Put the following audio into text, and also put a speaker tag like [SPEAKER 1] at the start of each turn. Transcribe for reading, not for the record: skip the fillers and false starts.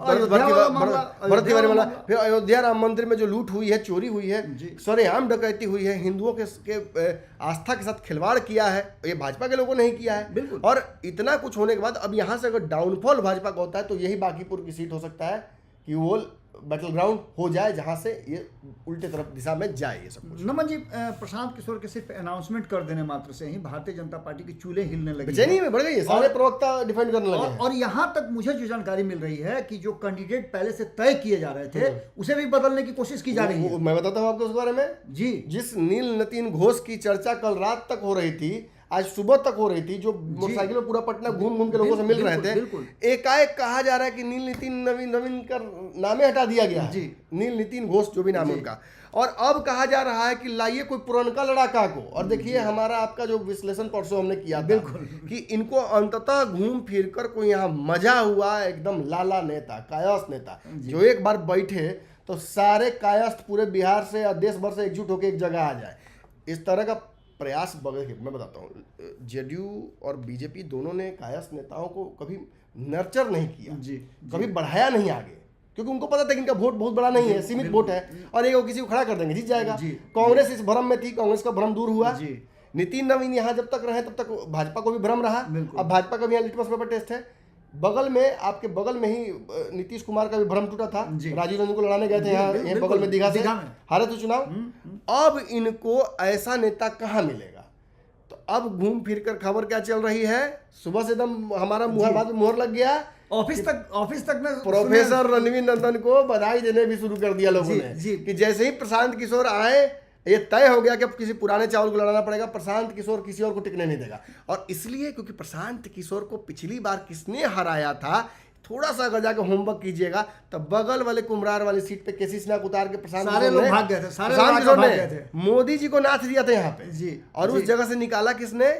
[SPEAKER 1] भरत तिवारी मामला, फिर अयोध्या राम मंदिर में जो लूट हुई है, चोरी हुई है, सरेआम डकैती हुई है, हिंदुओं के आस्था के साथ खिलवाड़ किया है, ये भाजपा के लोगों ने ही किया है। और इतना कुछ होने के बाद अब यहाँ से अगर डाउनफॉल भाजपा का होता है तो यही बांकीपुर की सीट हो सकता है कि वो बैटल ग्राउंड हो जाए, जहां से ये उल्टे तरफ दिशा में जाए ये सब कुछ।
[SPEAKER 2] नमन जी, प्रशांत किशोर के सिर्फ अनाउंसमेंट कर देने मात्र से ही भारतीय जनता पार्टी की चूल्हे हिलने लगी,
[SPEAKER 1] बेचैनी में बढ़ गई है, सारे प्रवक्ता डिफेंड करने लगे हैं।
[SPEAKER 2] और यहां तक मुझे जो जानकारी मिल रही है कि जो कैंडिडेट पहले से तय किए जा रहे थे उसे भी बदलने की कोशिश की जा रही है।
[SPEAKER 1] मैं बताता हूं आपको उस बारे में जी। जिस नील नितिन घोष की चर्चा कल रात तक हो रही थी, आज सुबह तक हो रही थी, जो मोटरसाइकिल में पूरा पटना घूम घूम के लोगों से मिल रहे थे, एकाएक कहा जा रहा है कि नील नितिन नवीन का नामे हटा दिया गया है, नील नितिन घोष जो भी नाम है उनका। और अब कहा जा रहा है कि लाइए कोई पुरनका लड़ाका को। और देखिए हमारा आपका जो विश्लेषण परसों हमने किया था कि इनको अंततः घूम फिर कर कोई यहाँ मजा हुआ, एकदम लाला नेता, कायस्थ नेता, जो एक बार बैठे तो सारे कायस्थ पूरे बिहार से या देश भर से एकजुट होकर एक जगह आ जाए, इस तरह का प्रयास मैं बताता हूँ। जेडीयू और बीजेपी दोनों ने कायस्थ नेताओं को कभी नर्चर नहीं किया जी, कभी बढ़ाया नहीं आगे, क्योंकि उनको पता था कि इनका वोट बहुत बड़ा नहीं है, सीमित वोट है, और एक किसी को खड़ा कर देंगे, जीत जाएगा। कांग्रेस इस भ्रम में थी, कांग्रेस का भ्रम दूर हुआ। नितिन नवीन यहाँ जब तक रहे तब तक भाजपा को भी भ्रम रहा। अब भाजपा का भी यहाँ लिटमस पेपर टेस्ट है। बगल में, आपके बगल में ही नीतीश कुमार का भी भ्रम टूटा था, राजीव रंजन को लड़ाने गए थे यहाँ बगल में दीघा से, हारे थे चुनाव। अब इनको ऐसा नेता कहाँ मिलेगा? तो अब घूम फिर कर खबर क्या चल रही है, सुबह से एकदम हमारा मुहर लग गया, ऑफिस तक में प्रोफेसर रणवीर नंदन को बधाई देने भी शुरू कर दिया लोगों ने कि जैसे ही प्रशांत किशोर आए, ये तय हो गया कि अब किसी पुराने चावल को लड़ाना पड़ेगा, प्रशांत किशोर किसी और को टिकने नहीं देगा। और इसलिए क्योंकि प्रशांत किशोर को पिछली बार किसने हराया था, थोड़ा सा अगर जाकर होमवर्क कीजिएगा तो बगल वाले कुम्हरार वाली सीट पे केसी स्नाक उतार के प्रशांत किशोर ने मोदी जी को नाथ दिया था यहाँ पे जी, और उस जगह से निकाला किसने?